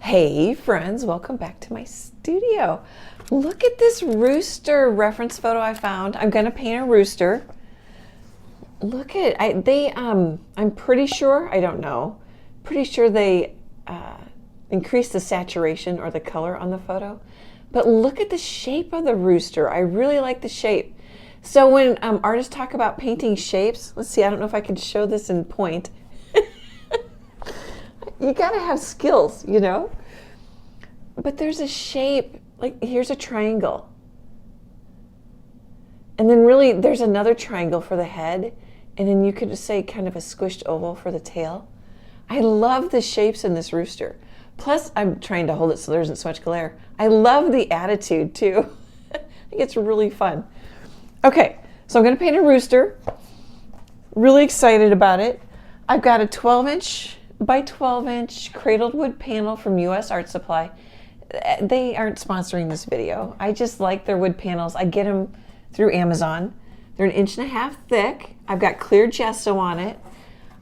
Hey friends, welcome back to my studio. Look at this rooster reference photo I found. I'm gonna paint a rooster. Look at I'm pretty sure, I don't know, pretty sure they increased the saturation or the color on the photo. But look at the shape of the rooster. I really like the shape. So when artists talk about painting shapes, let's see, I don't know if I can show this in point. You gotta have skills, you know? But there's a shape, like here's a triangle. And then really there's another triangle for the head. And then you could just say kind of a squished oval for the tail. I love the shapes in this rooster. Plus I'm trying to hold it so there isn't so much glare. I love the attitude too. I think it's really fun. Okay, so I'm gonna paint a rooster. Really excited about it. I've got a 12-inch by 12-inch cradled wood panel from US Art Supply. They aren't sponsoring this video. I just like their wood panels. I get them through Amazon. They're 1.5 inches thick. I've got clear gesso on it.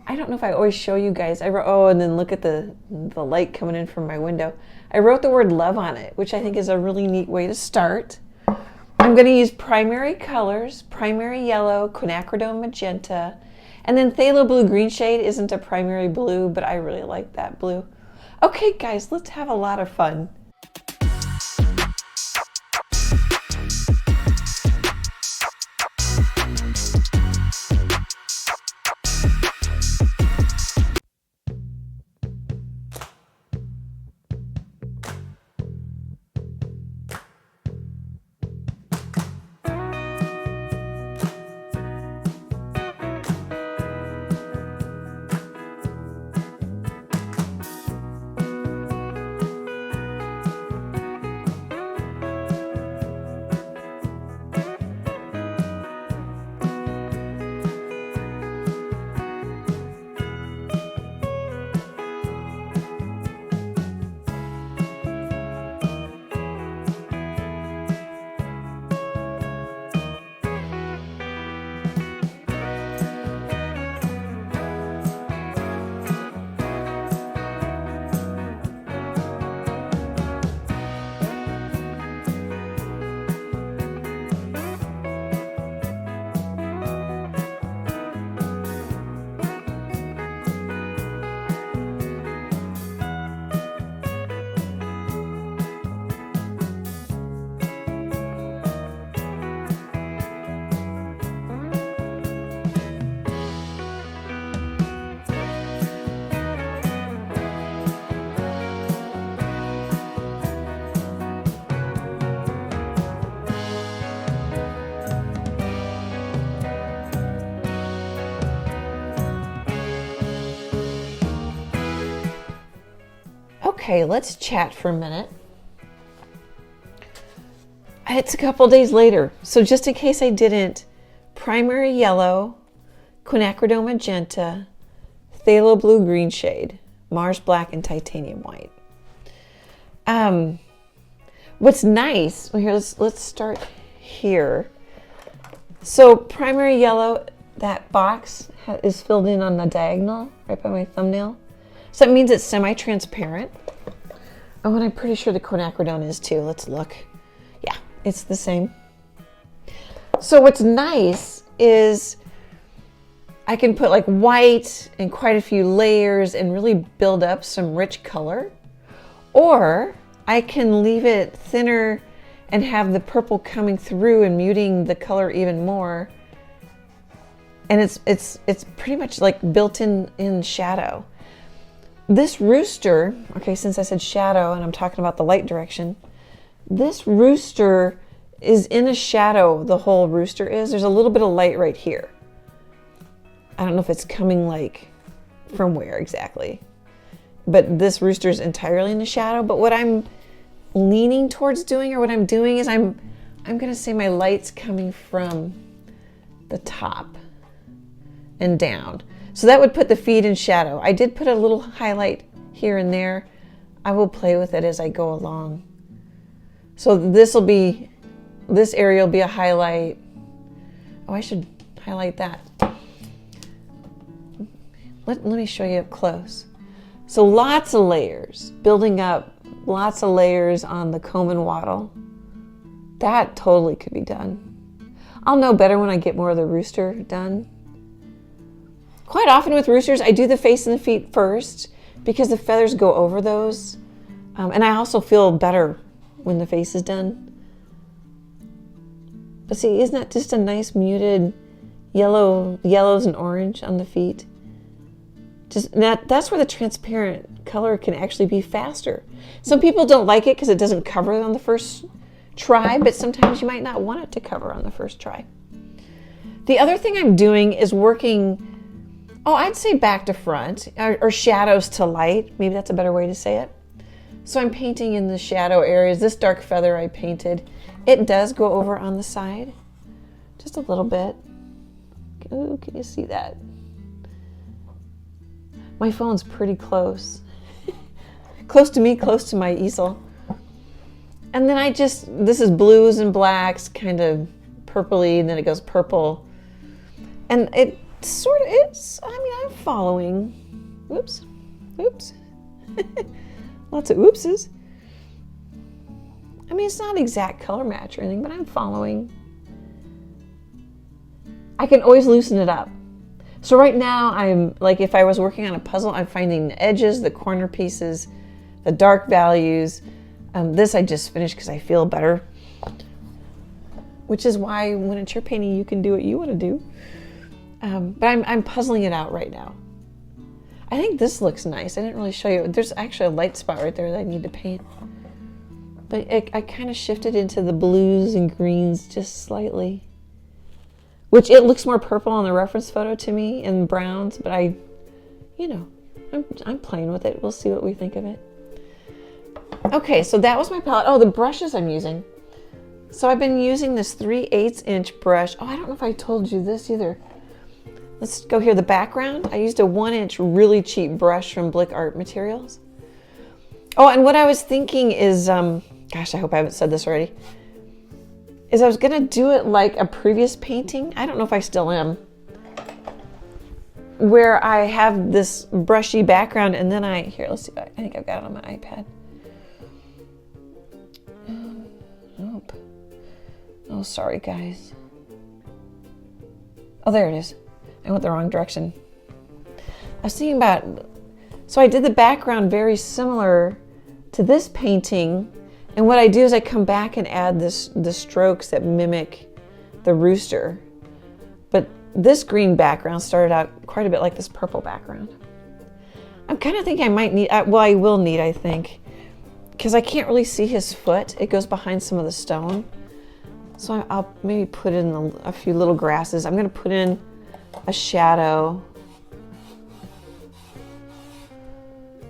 I don't know if I always show you guys. And then look at the light coming in from my window. I wrote the word love on it, which I think is a really neat way to start. I'm going to use primary colors, primary yellow, quinacridone magenta, and then phthalo blue green shade isn't a primary blue, but I really like that blue. Okay, guys, let's have a lot of fun. Okay, let's chat for a minute. It's a couple days later, so just in case I didn't, primary yellow, quinacridone magenta, phthalo blue green shade, Mars black, and titanium white. What's nice, well, here, let's start here. So primary yellow, that box is filled in on the diagonal right by my thumbnail. So that means it's semi-transparent. Oh, and I'm pretty sure the quinacridone is too. Let's look. Yeah, it's the same. So what's nice is I can put like white and quite a few layers and really build up some rich color. Or I can leave it thinner and have the purple coming through and muting the color even more. And it's pretty much like built in shadow. This rooster, okay, since I said shadow and I'm talking about the light direction, this rooster is in a shadow, the whole rooster is. There's a little bit of light right here. I don't know if it's coming like from where exactly, but this rooster is entirely in the shadow. But what I'm leaning towards doing, or what I'm doing, is I'm gonna say my light's coming from the top and down. So that would put the feet in shadow. I did put a little highlight here and there. I will play with it as I go along. So this area will be a highlight. Oh, I should highlight that. Let me show you up close. So lots of layers, building up lots of layers on the comb and wattle. That totally could be done. I'll know better when I get more of the rooster done. Quite often with roosters, I do the face and the feet first because the feathers go over those. And I also feel better when the face is done. But see, isn't that just a nice muted yellows and orange on the feet? That's where the transparent color can actually be faster. Some people don't like it because it doesn't cover on the first try, but sometimes you might not want it to cover on the first try. The other thing I'm doing is working, I'd say back to front, or shadows to light. Maybe that's a better way to say it. So I'm painting in the shadow areas. This dark feather I painted, it does go over on the side, just a little bit. Ooh, can you see that? My phone's pretty close. Close to me, close to my easel. And then this is blues and blacks, kind of purpley, and then it goes purple. And it sort of is, I'm following. Oops. Lots of oopses. It's not exact color match or anything, but I'm following. I can always loosen it up. So right now, I'm like, if I was working on a puzzle, I'm finding the edges, the corner pieces, the dark values. This I just finished because I feel better. Which is why when it's your painting, you can do what you want to do. But I'm puzzling it out right now. I think this looks nice. I didn't really show you. There's actually a light spot right there that I need to paint. But I kind of shifted into the blues and greens just slightly. Which it looks more purple on the reference photo to me, and browns, but I'm playing with it. We'll see what we think of it. Okay, so that was my palette. Oh, the brushes I'm using. So I've been using this 3/8 inch brush. I don't know if I told you this either. Let's go here, the background. I used a 1 inch really cheap brush from Blick Art Materials. Oh, and what I was thinking is, gosh, I hope I haven't said this already, is I was gonna do it like a previous painting. I don't know if I still am. Where I have this brushy background and then here, let's see, I think I've got it on my iPad. Nope. Oh, sorry guys. Oh, there it is. I went the wrong direction. I was thinking about, so I did the background very similar to this painting. And what I do is I come back and add the strokes that mimic the rooster. But this green background started out quite a bit like this purple background. I'm kind of thinking I might need, I will need, I think, because I can't really see his foot. It goes behind some of the stone. So I'll maybe put in a few little grasses. I'm going to put in a shadow.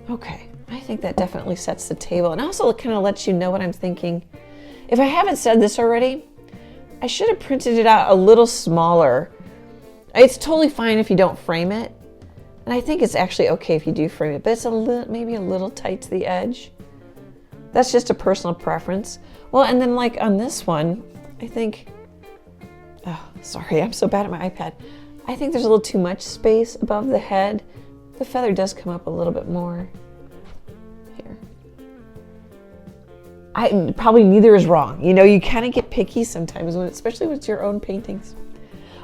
Okay. I think that definitely sets the table, and also kind of lets you know what I'm thinking. If I haven't said this already, I should have printed it out a little smaller. It's totally fine if you don't frame it, and I think it's actually okay if you do frame it, but it's maybe a little tight to the edge. That's just a personal preference. Well, and then like on this one, I think, oh, sorry, I'm so bad at my iPad. I think there's a little too much space above the head. The feather does come up a little bit more. Probably neither is wrong. You kind of get picky sometimes, especially with your own paintings.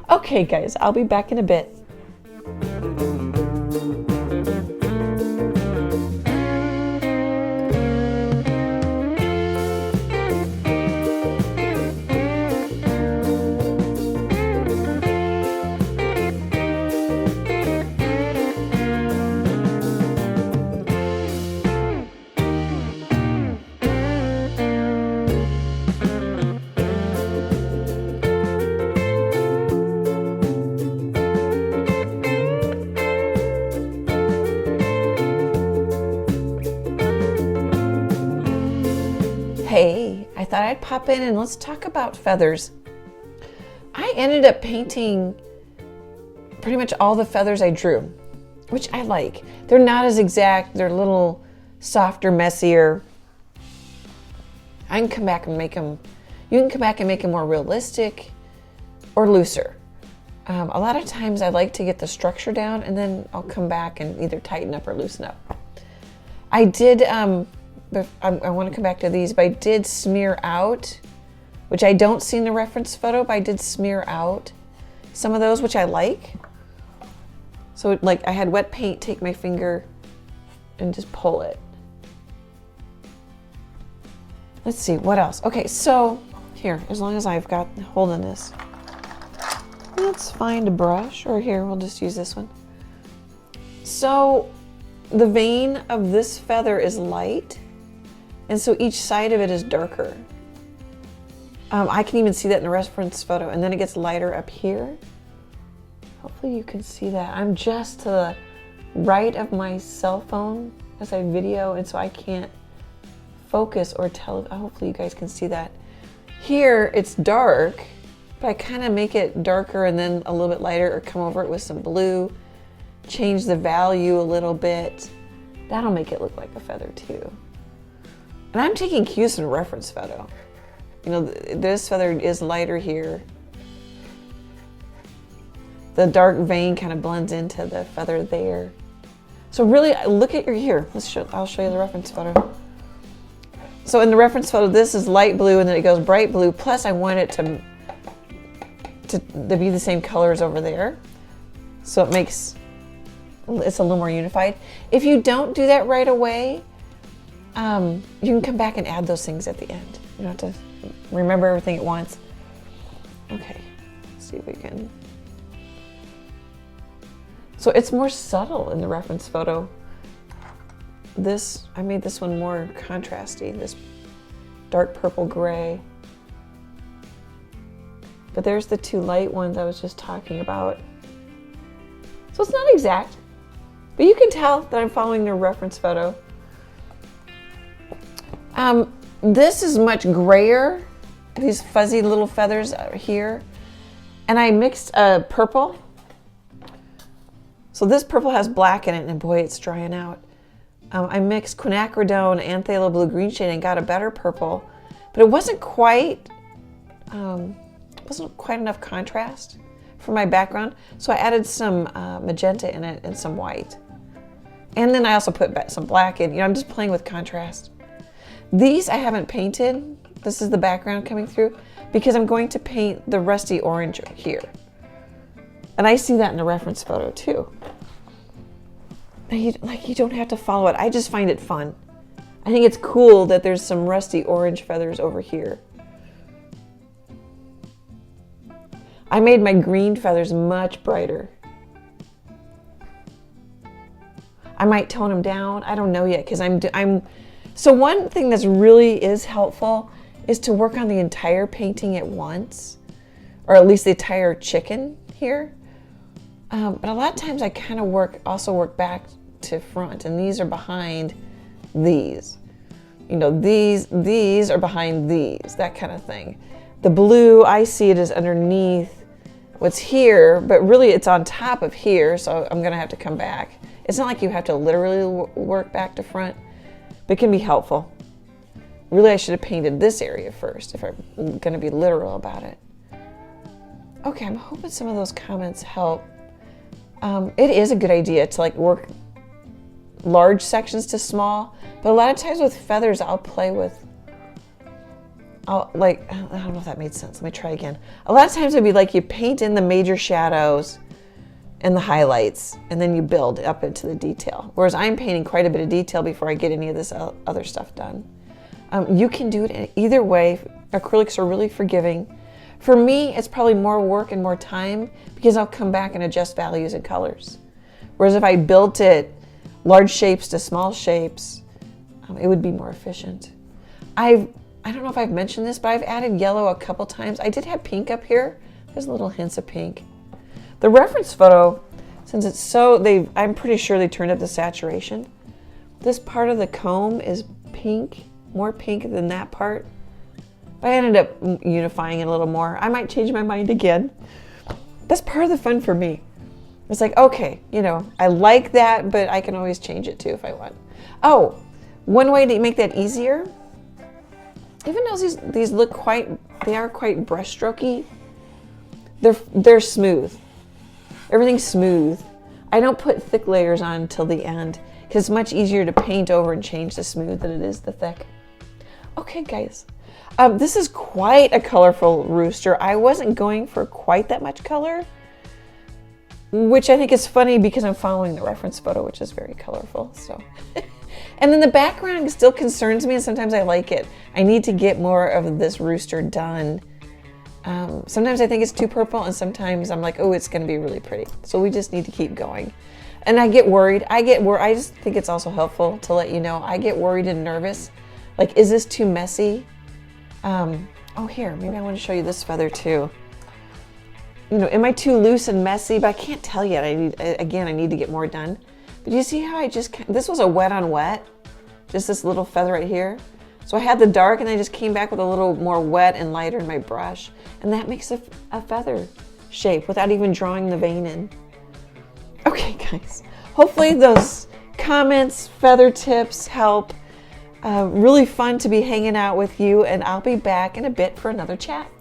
Okay, guys, I'll be back in a bit. Hey, I thought I'd pop in and let's talk about feathers. I ended up painting pretty much all the feathers I drew, which I like. They're not as exact, they're a little softer, messier. I can come back and make them, you can come back and make them more realistic or looser. A lot of times I like to get the structure down and then I'll come back and either tighten up or loosen up. I did, but I want to come back to these, but I did smear out, which I don't see in the reference photo, but I did smear out some of those, which I like. So like I had wet paint, take my finger and just pull it. Let's see, what else? Okay, so here, as long as I've got hold on this, let's find a brush, or here, we'll just use this one. So the vein of this feather is light, and so each side of it is darker. I can even see that in the reference photo, and then it gets lighter up here. Hopefully you can see that. I'm just to the right of my cell phone as I video, and so I can't focus or tell. Hopefully you guys can see that. Here it's dark, but I kind of make it darker and then a little bit lighter, or come over it with some blue, change the value a little bit. That'll make it look like a feather too. And I'm taking cues from the reference photo. You know, this feather is lighter here. The dark vein kind of blends into the feather there. So really, look at your here. I'll show you the reference photo. So in the reference photo, this is light blue, and then it goes bright blue. Plus, I want it to be the same colors over there, so it's a little more unified. If you don't do that right away, you can come back and add those things at the end. You don't have to remember everything at once. Okay, let's see if we can. So it's more subtle in the reference photo. I made this one more contrasty, this dark purple gray. But there's the two light ones I was just talking about. So it's not exact, but you can tell that I'm following the reference photo. This is much grayer, these fuzzy little feathers are here. And I mixed a purple. So this purple has black in it, and boy, it's drying out. I mixed Quinacridone and Phthalo blue green shade and got a better purple, but it wasn't quite enough contrast for my background. So I added some magenta in it and some white. And then I also put some black in. You know, I'm just playing with contrast. These I haven't painted. This is the background coming through because I'm going to paint the rusty orange here. And I see that in the reference photo too. You don't have to follow it. I just find it fun. I think it's cool that there's some rusty orange feathers over here. I made my green feathers much brighter. I might tone them down. I don't know yet because so one thing that's really is helpful is to work on the entire painting at once, or at least the entire chicken here. But a lot of times I kind of also work back to front, and these are behind these. You know, these are behind these, that kind of thing. The blue, I see it as underneath what's here, but really it's on top of here, so I'm gonna have to come back. It's not like you have to literally work back to front, but it can be helpful. Really, I should have painted this area first if I'm gonna be literal about it. Okay, I'm hoping some of those comments help. It is a good idea to like work large sections to small, but a lot of times with feathers I don't know if that made sense. Let me try again. A lot of times it'd be like you paint in the major shadows and the highlights, and then you build up into the detail. Whereas I'm painting quite a bit of detail before I get any of this other stuff done. You can do it either way. Acrylics are really forgiving. For me, it's probably more work and more time because I'll come back and adjust values and colors. Whereas if I built it large shapes to small shapes, it would be more efficient. I don't know if I've mentioned this, but I've added yellow a couple times. I did have pink up here. There's little hints of pink. The reference photo, since it's I'm pretty sure they turned up the saturation. This part of the comb is pink, more pink than that part. I ended up unifying it a little more. I might change my mind again. That's part of the fun for me. It's like, okay, you know, I like that, but I can always change it too if I want. Oh, one way to make that easier, even though these look they are quite brush strokey, they're smooth. Everything's smooth. I don't put thick layers on until the end because it's much easier to paint over and change the smooth than it is the thick. Okay, guys. This is quite a colorful rooster. I wasn't going for quite that much color, which I think is funny because I'm following the reference photo, which is very colorful. So, and then the background still concerns me, and sometimes I like it. I need to get more of this rooster done. Sometimes I think it's too purple, and sometimes I'm like, oh, it's going to be really pretty. So we just need to keep going. And I get worried. I just think it's also helpful to let you know I get worried and nervous. Like, is this too messy? Oh, here, maybe I want to show you this feather too. You know, am I too loose and messy? But I can't tell yet. I need to get more done. But you see how this was a wet on wet, just this little feather right here. So I had the dark and I just came back with a little more wet and lighter in my brush. And that makes a feather shape without even drawing the vein in. Okay, guys, hopefully those comments, feather tips help. Really fun to be hanging out with you, and I'll be back in a bit for another chat.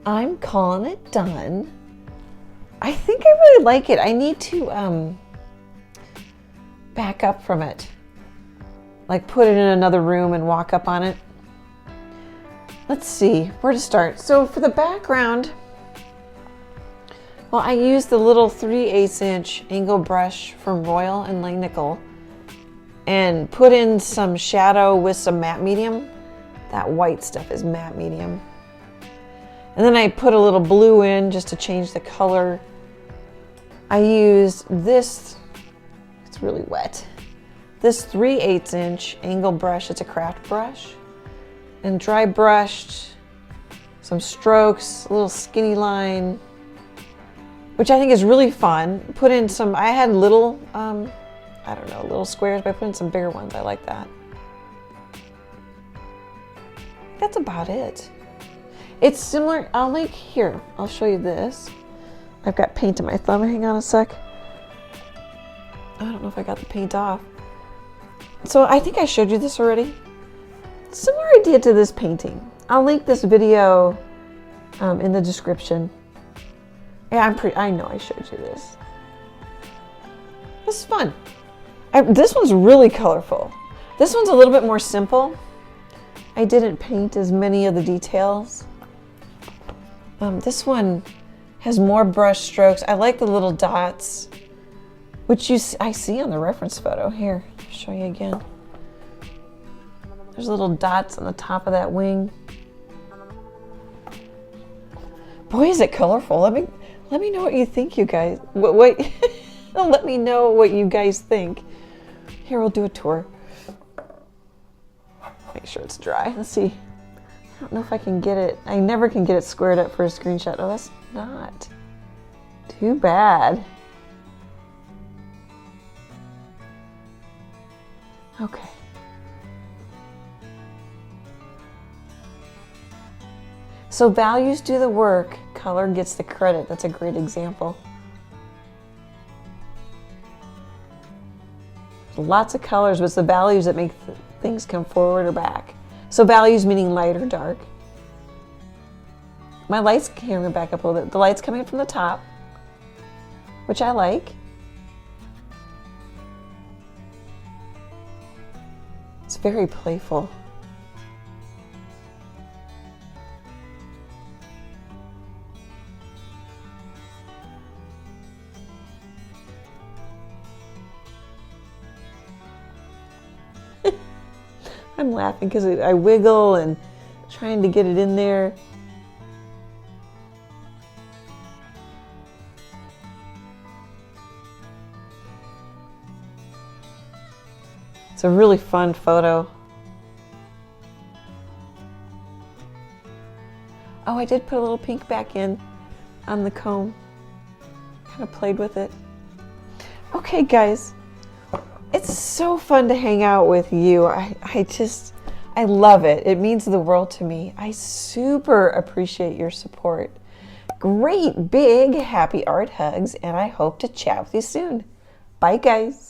I'm calling it done. I think I really like it. I need to back up from it. Like put it in another room and walk up on it. Let's see where to start. So for the background, well, I used the little 3/8 inch angle brush from Royal and Langnickel and put in some shadow with some matte medium. That white stuff is matte medium. And then I put a little blue in just to change the color. I used this, it's really wet, this 3/8 inch angle brush. It's a craft brush. And dry brushed some strokes, a little skinny line, which I think is really fun. Put in some, I had little, I don't know, little squares, but I put in some bigger ones. I like that. That's about it. It's similar, I'll link here. I'll show you this. I've got paint in my thumb. Hang on a sec. I don't know if I got the paint off. So I think I showed you this already. Similar idea to this painting. I'll link this video in the description. Yeah, I know I showed you this. This is fun. This one's really colorful. This one's a little bit more simple. I didn't paint as many of the details. This one has more brush strokes. I like the little dots, which I see on the reference photo. Here, I'll show you again. There's little dots on the top of that wing. Boy, is it colorful. Let me know what you think, you guys. What let me know what you guys think. Here, we'll do a tour. Make sure it's dry. Let's see. I don't know if I can get it. I never can get it squared up for a screenshot. Oh, that's not. Too bad. Okay. So values do the work, color gets the credit. That's a great example. Lots of colors, but it's the values that make things come forward or back. So values meaning light or dark. My light's coming back up a little bit. The light's coming from the top, which I like. It's very playful. I'm laughing because I wiggle and trying to get it in there. It's a really fun photo. Oh, I did put a little pink back in on the comb. Kind of played with it. Okay, guys. It's so fun to hang out with you. I love it. It means the world to me. I super appreciate your support. Great big happy art hugs, and I hope to chat with you soon. Bye, guys.